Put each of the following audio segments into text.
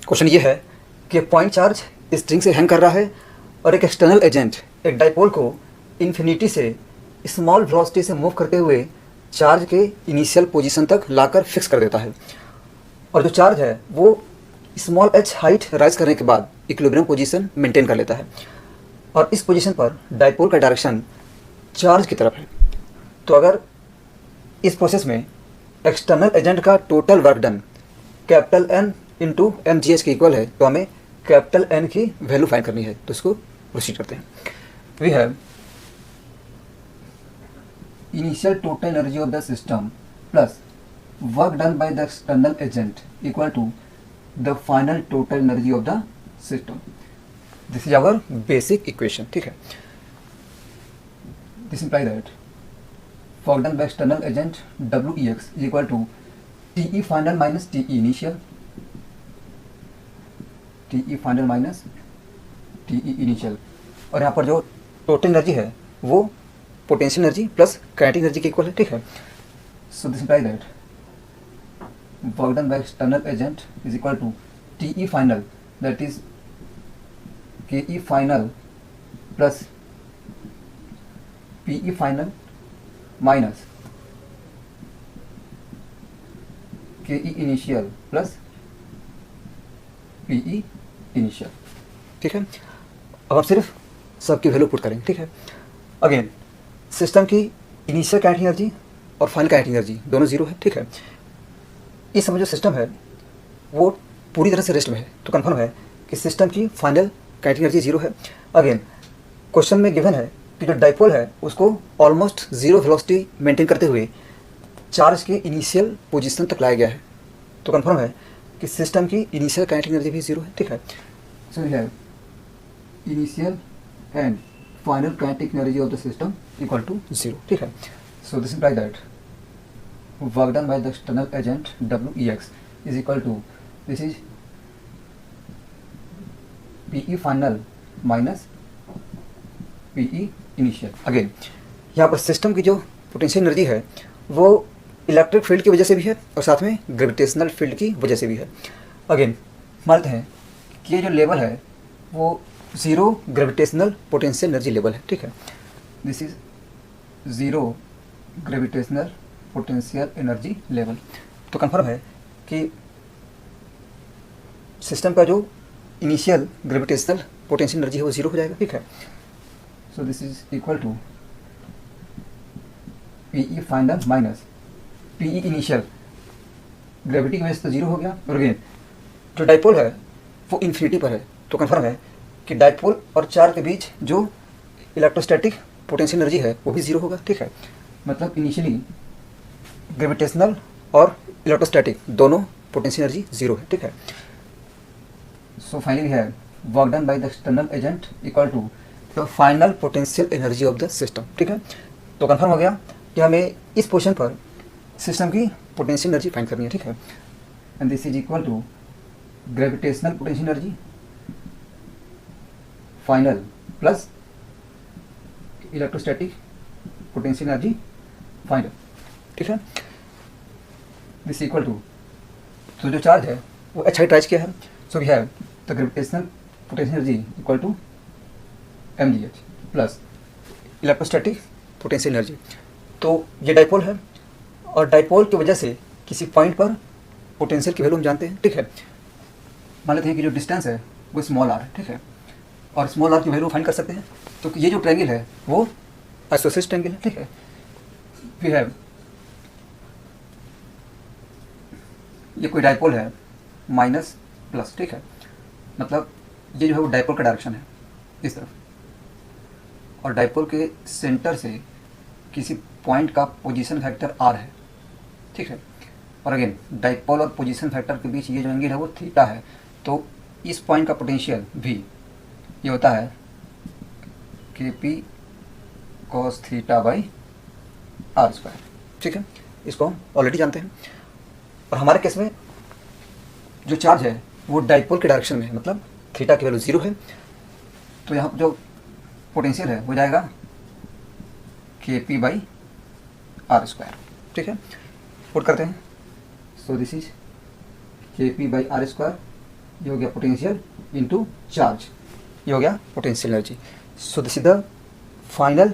Question ये है कि पॉइंट चार्ज स्ट्रिंग से हैंग कर रहा है और एक एक्सटर्नल एजेंट एक डाइपोल को इन्फिनिटी से स्मॉल वेलोसिटी से मूव करते हुए चार्ज के इनिशियल पोजीशन तक लाकर फिक्स कर देता है, और जो चार्ज है वो स्मॉल h हाइट राइज करने के बाद इक्विलिब्रियम पोजीशन मेंटेन कर लेता है, और इस पोजीशन पर डाइपोल का डायरेक्शन चार्ज की तरफ है। तो अगर इस प्रोसेस में एक्सटर्नल एजेंट का total work done capital N into mgh के इक्वल है, तो हमें कैपिटल N की वैल्यू फाइंड करनी है। तो इसको प्रोसीड करते हैं। We have initial total energy of the system plus work done by the external agent equal to the final total energy of the system. This is our basic equation, ठीक है। This imply that work done by external agent WEX is equal to TE final minus TE initial, TE final minus TE initial, और यहाँ पर जो total energy है वो potential energy plus kinetic energy के equal है, ठीक है। So this imply that work done by external agent is equal to TE final that is KE final plus PE final minus KE initial plus PE initial, ठीक है। अब आप सिर्फ सबकी वैल्यू पुट करेंगे, ठीक है। अगेन सिस्टम की इनिशियल काइनेटिक एनर्जी और फाइनल काइनेटिक एनर्जी दोनों जीरो है, ठीक है। इस समय जो सिस्टम है वो पूरी तरह से रेस्ट में है, तो कंफर्म है कि सिस्टम की फाइनल काइनेटिक एनर्जी जीरो है। अगेन क्वेश्चन में गिवन है कि जो डाइपोल है उसको ऑलमोस्ट जीरो वेलोसिटी मेंटेन करते हुए चार्ज के इनिशियल पोजीशन तक लाया गया है, तो कंफर्म है कि सिस्टम की इनिशियल काइनेटिक एनर्जी भी जीरो है, ठीक है। So we have initial and final kinetic energy of the system equal to zero, ठीक है। So this imply that work done by the external agent WEX is equal to this is PE final minus PE initial. Again यहाँ पर system की जो potential energy है वो electric field की वजह से भी है और साथ में ग्रेविटेशनल फील्ड की वजह से भी है। अगेन मानते हैं कि ये जो लेवल है वो zero gravitational potential energy level है, ठीक है। This is zero gravitational potential energy level. तो कंफर्म है कि सिस्टम का जो इनिशियल ग्रेविटेशनल पोटेंशियल एनर्जी है वो ज़ीरो हो जाएगा, ठीक है। So this is equal to PE final minus PE initial, gravity की वजह से तो जीरो हो गया, और अगेन जो डाइपोल है वो इन्फिनिटी पर है, तो कंफर्म है कि डाइपोल और चार्ज के बीच जो इलेक्ट्रोस्टैटिक पोटेंशियल एनर्जी है वो भी जीरो होगा, ठीक है। मतलब इनिशियली ग्रेविटेशनल और इलेक्ट्रोस्टैटिक दोनों पोटेंशियल एनर्जी जीरो है, ठीक है। सो फाइनली है work done by the external agent equal to the final potential energy of the system, ठीक है। तो कंफर्म हो गया कि हमें इस पोजीशन पर सिस्टम की पोटेंशियल एनर्जी फाइंड करनी है, ठीक है। And this is equal to gravitational potential energy final plus electrostatic potential energy final, ठीक है। दिस इक्वल टू, तो जो चार्ज है वो h हाइट राइज किया है, so we have the gravitational potential energy equal to mgh plus electrostatic potential energy. तो ये डाइपोल है और डाइपोल की वजह से किसी पॉइंट पर पोटेंशियल की वैल्यू हम जानते हैं, ठीक है। मान लेते हैं कि जो डिस्टेंस है वो स्मॉल r है, ठीक है, और स्मॉल r की वैल्यू फाइंड कर सकते हैं। तो ये जो ट्रायंगल है वो आइसोसेलेस ट्रायंगल है, ठीक है। वी हैव ये कोई डाइपोल है माइनस प्लस, ठीक है, मतलब ये जो है वो डाइपोल का डायरेक्शन है इस तरफ, और डाइपोल के सेंटर से किसी पॉइंट का पोजीशन फैक्टर r है, ठीक है। और अगेन डाइपोल और पोजीशन फैक्टर के बीच ये जो एंगल है वो थीटा है, तो इस पॉइंट का पोटेंशियल v ये होता है KP cos theta by r square, ठीक है। इसको हम ऑलरेडी जानते हैं, और हमारे केस में जो चार्ज है वो डाइपोल के डायरेक्शन में है, मतलब थीटा की वैल्यू जीरो है, तो यहाँ जो पोटेंशियल है वो जाएगा KP बाई r स्क्वायर, ठीक है। पुट करते हैं। सो this is KP by r square ये हो गया पोटेंशियल इनटू चार्ज, ये हो गया potential energy. So this is the final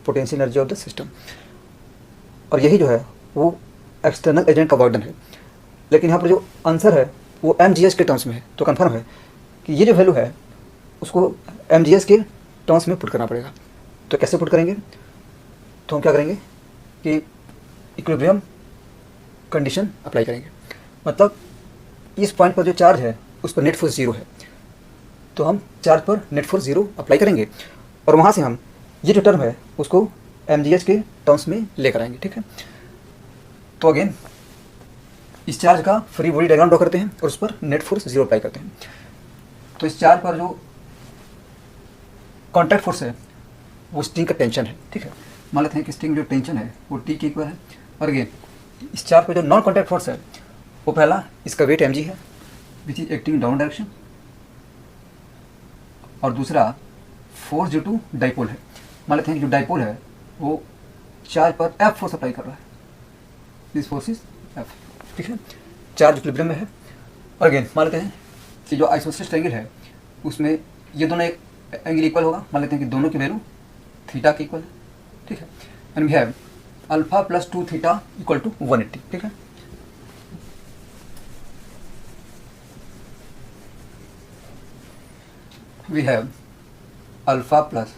potential energy of the system. और यही जो है वो एक्सटर्नल एजेंट का वर्क डन है। लेकिन यहाँ पर जो आंसर है वो mgs के टर्म्स में है, तो कन्फर्म है कि ये जो वैल्यू है उसको mgs के टर्म्स में पुट करना पड़ेगा। तो कैसे पुट करेंगे, तो हम क्या करेंगे कि इक्विलिब्रियम कंडीशन अप्लाई करेंगे। मतलब इस पॉइंट पर जो चार्ज है उस पर नेट फोर्स 0 है, तो हम चार्ज पर नेट फोर्स 0 अप्लाई करेंगे और वहाँ से हम ये जो टर्म है उसको mgs के टर्म्स में लेकर आएंगे। ठीक है, तो अगेन इस चार्ज का फ्री बॉडी डायग्राम ड्रॉ करते हैं और उस पर नेट फोर्स 0 अप्लाई करते हैं। तो इस चार्ज पर जो कॉन्टैक्ट फोर्स है वो स्ट्रिंग का टेंशन है। ठीक है, मान लेते हैं कि स्ट्रिंग जो टेंशन है वो टी के इक्वल है। और अगेन इस चार्ज पर जो नॉन कॉन्टैक्ट फोर्स है वो पहला इसका वेट mg है which is acting down direction, और दूसरा फोर्स ड्यू टू डाइपोल है। मान लेते हैं कि जो डाइपोल है वो चार्ज पर एफ फोर्स अप्लाई कर रहा है, दिस फोर्स इज एफ। ठीक है, चार्ज इक्विलिब्रियम में है। और अगेन मान लेते हैं कि जो आइसोसेलेस ट्रायंगल है उसमें ये दोनों एक एंगल इक्वल होगा। मान लेते हैं कि दोनों की वैल्यू थीटा के इक्वल है। ठीक है, and we have alpha plus 2 theta equal to 180। ठीक है, we have alpha plus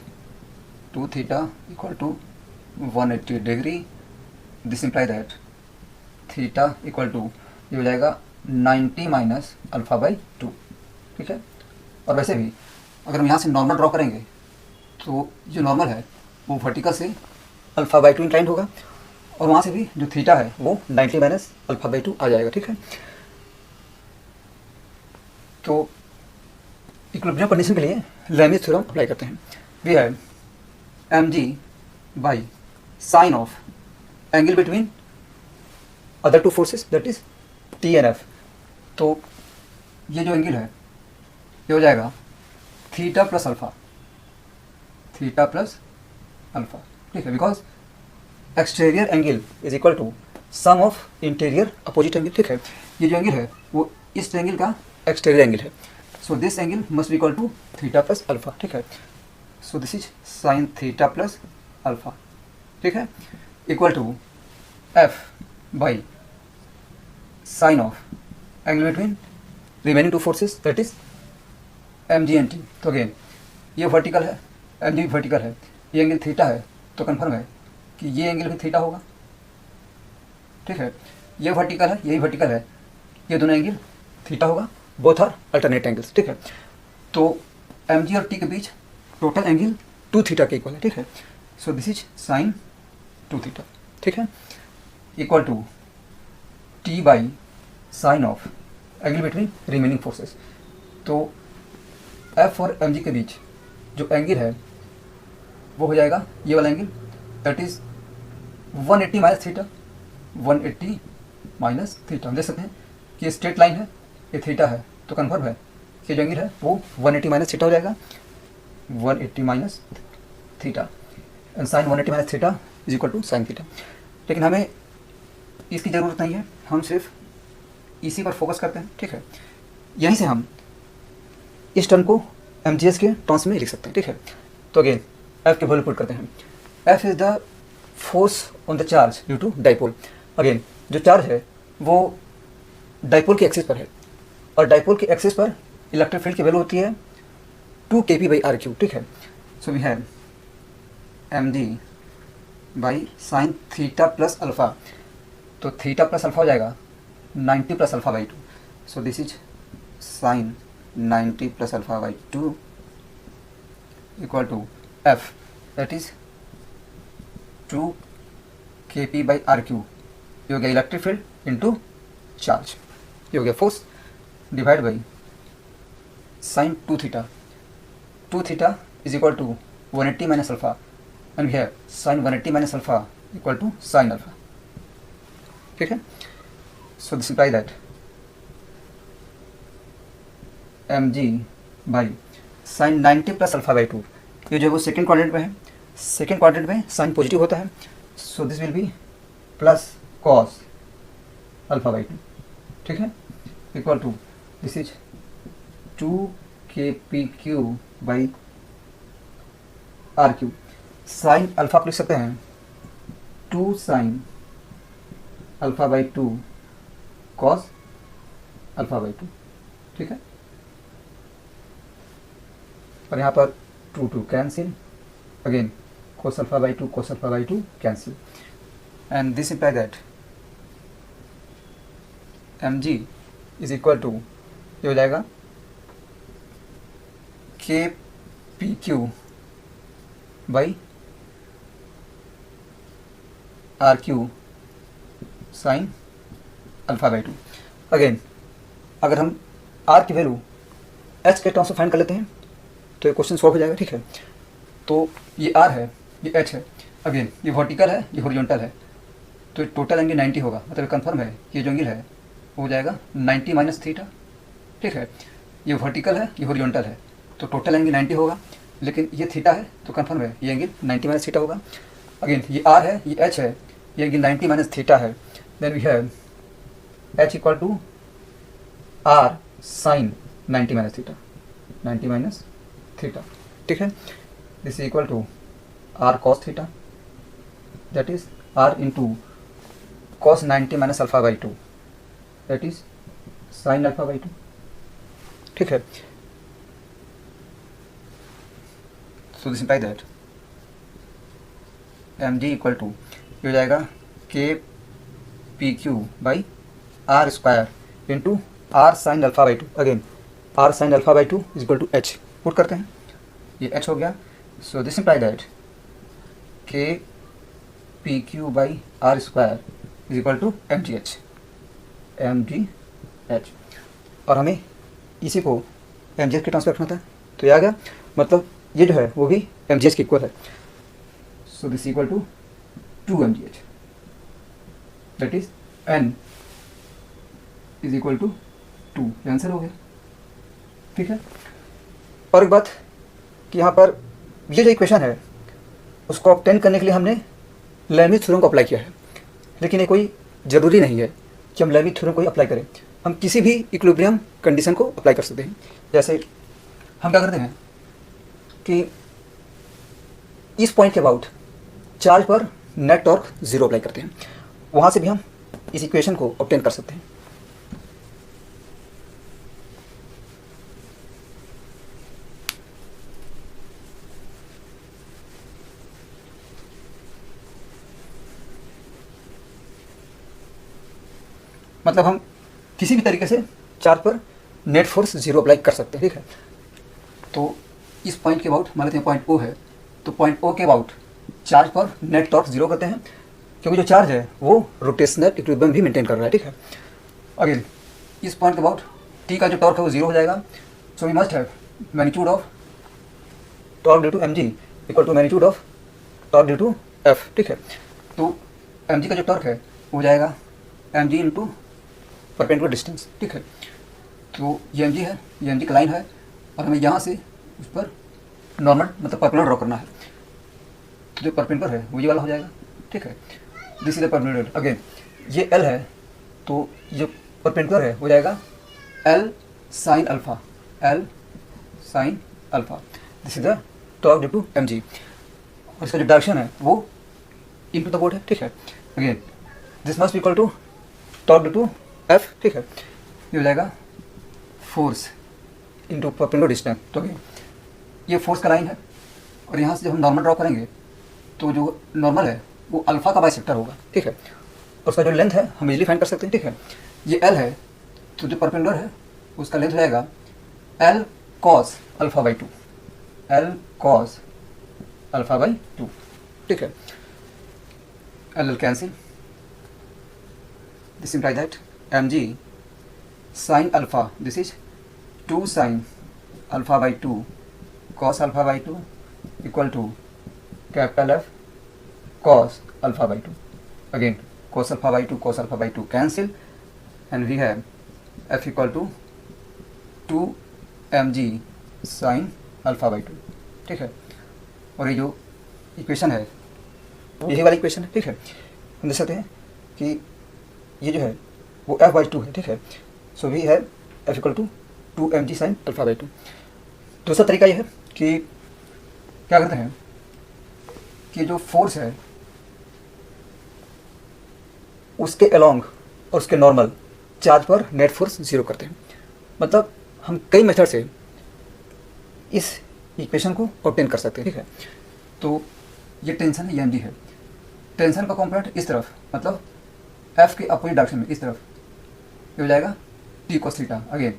2 theta equal to 180 degree. This imply that theta equal to ये हो जाएगा 90 माइनस अल्फा बाई 2। ठीक है, और वैसे भी अगर हम यहाँ से नॉर्मल ड्रॉ करेंगे तो जो नॉर्मल है वो वर्टिकल से अल्फा बाई 2 इंक्लाइंड होगा और वहाँ से भी जो थीटा है वो 90 माइनस अल्फा बाई 2 आ जाएगा। ठीक है, तो इक्विलिब्रियम कंडीशन के लिए लैमिस थ्योरम अप्लाई करते हैं। We have mg by sine of angle between other two forces that is T and F. तो ये जो एंगल है ये हो जाएगा theta plus alpha, theta plus alpha. ठीक है, because exterior angle is equal to sum of interior opposite angle. ठीक है, ये जो एंगल है वो इस एंगल का एक्सटीरियर एंगल है, so this angle must be equal to theta plus alpha. ठीक है, so this is sine theta plus alpha. ठीक है, equal to F by sine of angle between remaining two forces that is mg and t। तो again ये vertical है, mg vertical है, ये angle theta है, तो कन्फर्म है कि ये एंगल भी थीटा होगा। ठीक है, ये वर्टिकल है, यही वर्टिकल है, ये दोनों एंगल थीटा होगा, बोथ आर अल्टरनेट एंगल्स। ठीक है, तो mg और t के बीच टोटल एंगल 2 थीटा के इक्वल है। ठीक है, so this is sine 2 theta. ठीक है, equal to t by sine of angle between remaining forces. तो f और mg के बीच जो एंगल है वो हो जाएगा ये वाला angle that is 180 minus theta, 180 minus theta. हम देख सकते हैं कि ये स्ट्रेट लाइन है, ये थीटा है, तो कन्फर्म है कि जो एंगल है वो 180 माइनस थीटा हो जाएगा, 180 minus theta, and sine 180 minus theta is equal to sine theta. लेकिन हमें इसकी ज़रूरत नहीं है, हम सिर्फ इसी पर फोकस करते हैं। ठीक है, यहीं से हम इस टर्म को mgs के टर्म्स में लिख सकते हैं। ठीक है, तो अगेन f के वैल्यू पुट करते हैं। f is the force on the charge due to dipole. Again जो चार्ज है वो डाइपोल के एक्सिस पर है और डाइपोल के एक्सिस पर इलेक्ट्रिक फील्ड की वैल्यू होती है 2 kp बाई आर क्यू। ठीक है, so we have mg by sine theta plus alpha. तो थीटा प्लस अल्फा हो जाएगा 90 plus alpha by 2, so this is sine 90 plus alpha by 2 equal to F that is 2 kp by R Q. ये हो गया electric field into charge, ये हो गया force divide by sine 2 theta. 2 theta is equal to 180 minus alpha and we have sine 180 minus alpha equal to sine alpha. ठीक है, so this imply that mg by sine 90 plus alpha by 2, ये जो है वो second quadrant में है, second quadrant में sine positive होता है, so this will be plus cos alpha by 2। ठीक है, equal to this is 2kpq by RQ। Sine alpha को लिख सकते हैं 2 sine alpha by 2 cos alpha by 2, ठीक है। और यहाँ पर 2 cancel, again cos alpha by 2 cos alpha by 2 cancel, and this imply that mg is equal to, ये हो जाएगा kpq by RQ sine alpha by 2। Again अगर हम R की वैल्यू H के टर्म्स में फाइंड कर लेते हैं तो ये क्वेश्चन सॉल्व हो जाएगा, ठीक है। तो ये R है, ये H है, अगेन ये वर्टिकल है, ये हॉरिजॉन्टल है, तो टोटल एंगल 90 होगा, मतलब कंफर्म है कि ये जो एंगल है वो हो जाएगा 90 माइनस थीटा, ठीक है। ये वर्टिकल है, ये हॉरिजॉन्टल है, तो टोटल एंगल 90 होगा, लेकिन ये थीटा है तो कंफर्म है ये एंगल 90 माइनस थीटा होगा। अगेन ये R है, ये H है, ये एंगल 90 माइनस थीटा है, then we have H equal to R sine 90 minus theta, 90 minus theta, ठीक है। This is equal to R cos theta, that is R into cos 90 minus alpha by 2, that is sine alpha by 2, ठीक है। So this imply that mg equal to ये हो जाएगा kpq by R square into R sine alpha by 2, again R sine alpha by 2 is equal to H, put करते हैं, ये H हो गया। So this imply that kpq by R square is equal to mgh, और हमें इसी को mgh के ट्रांसफर रखना था, तो ये आ गया, मतलब ये जो है वो भी mgh के इक्वल है। So this equal to 2 mgh, that is n is equal to 2, answer हो गया, ठीक है। और एक बात कि यहाँ पर ये जो इक्वेशन है उसको ऑब्टेन करने के लिए हमने लेबनिज़ थ्योरम को अप्लाई किया है, लेकिन ये कोई ज़रूरी नहीं है कि हम लेबनिज़ थ्योरम को ही अप्लाई करें, हम किसी भी इक्विलिब्रियम कंडीशन को अप्लाई कर सकते हैं। जैसे हम क्या करते हैं कि इस पॉइंट के अबाउट चार्ज पर नेट टॉर्क 0 अप्लाई करते हैं, वहाँ से भी हम इस इक्वेशन को ऑब्टेन कर सकते हैं। मतलब हम किसी भी तरीके से चार्ज पर नेट फोर्स 0 अप्लाई कर सकते हैं, ठीक है। तो इस पॉइंट के अबाउट मान लेते हैं पॉइंट O है, तो पॉइंट O के अबाउट चार्ज पर नेट टॉर्क 0 करते हैं, क्योंकि जो चार्ज है वो रोटेशनल इक्विलिब्रियम भी मेंटेन कर रहा है, ठीक है। अगेन इस पॉइंट के अबाउट T का जो टॉर्क है वो 0 हो जाएगा, so we must have magnitude of torque due to mg equal to magnitude of torque due to F, ठीक है। तो mg का जो टॉर्क है वो हो जाएगा mg इंटू परपेंडिकुलर डिस्टेंस, ठीक है। तो ये mg है, ये mg का लाइन है, और हमें यहाँ से उस पर नॉर्मल मतलब परपेंडिकुलर ड्रॉ करना है, तो जो परपेंडिकुलर है वो ये वाला हो जाएगा, ठीक है। This is the perpendicular. Again ये L है, तो जो परपेंडिकुलर है हो जाएगा L sine alpha, L sine alpha, this is the torque due to mg, और इसका जो डायरेक्शन है वो इनटू द बोर्ड है, ठीक है। Again this must equal to torque due to F, ठीक है। ये हो जाएगा फोर्स इंटू परपेंडिकुलर डिस्टेंस, तो अगेन ये फोर्स का लाइन है, और यहाँ से जब हम नॉर्मल ड्रॉ करेंगे तो जो नॉर्मल है वो अल्फा का बाइसेक्टर होगा, ठीक है। और उसका जो लेंथ है हम इजीली फाइंड कर सकते हैं, ठीक है। ये L है, तो जो परपेंडिकुलर है उसका लेंथ हो जाएगा L cos alpha by 2, L cos alpha by 2, ठीक है। L cancel, this imply that mg sin alpha, this is 2 sin alpha by 2 cos alpha by 2 equal to capital F cos alpha by 2, again cos alpha by 2 cos alpha by 2 cancel, and we have F equal to 2 mg sin alpha by 2, ठीक है। और ये जो equation है यही वाली equation है, ठीक है। हम देख सकते हैं कि ये जो है वो F बाई 2 है, ठीक है। So we have F equal to 2mg sine alpha by 2। दूसरा तरीका यह है कि क्या करते हैं कि जो फोर्स है उसके अलोंग और उसके नॉर्मल चार्ज पर नेट फोर्स जीरो करते हैं। मतलब हम कई मेथड से इस इक्वेशन को ऑब्टेन कर सकते हैं, ठीक है। तो ये टेंशन है, ये mg है। टेंशन का कॉम्पोनेंट इस तरफ, मतलब f के अपोजिट डायरेक्शन में इस तरफ, ये हो जाएगा t cos थीटा। अगेन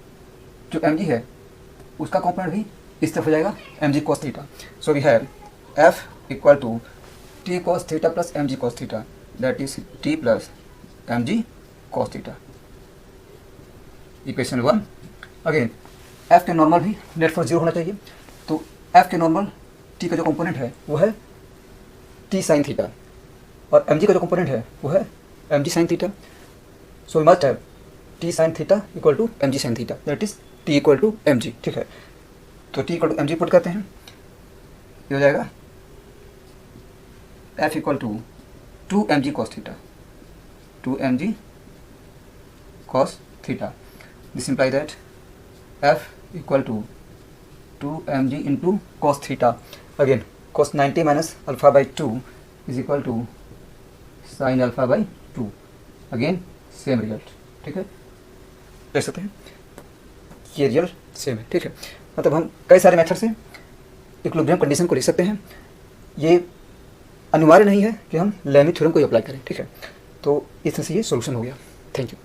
जो mg है उसका कॉम्पोनेंट भी इस तरफ हो जाएगा mg cos theta. So we have f equal to t cos theta plus mg cos theta, that is t plus mg cos theta. Equation 1। अगेन f के नॉर्मल भी नेट फोर्स जीरो होना चाहिए। तो f के नॉर्मल t का जो component है वो है t साइन थीटा, और mg का जो कंपोनेंट है वो है mg sine theta. So we must have t sine theta equal to mg sine theta, that is t equal to mg, ठीक है। तो t equal to mg put करते हैं, ये हो जाएगा f equal to 2mg cos theta, 2mg cos theta. This imply that f equal to 2mg into cos theta. Again cos 90 minus alpha by 2 is equal to sine alpha by 2। Again same result, ठीक है। देख सकते हैं ये result same है, ठीक है। मतलब हम कई सारे मेथड से इक्विलिब्रियम कंडीशन को लिख सकते हैं। ये अनिवार्य नहीं है कि हम लेमी थ्योरम को ही अप्लाई करें, ठीक है। तो इस तरह से ये सोल्यूशन हो गया। Thank you.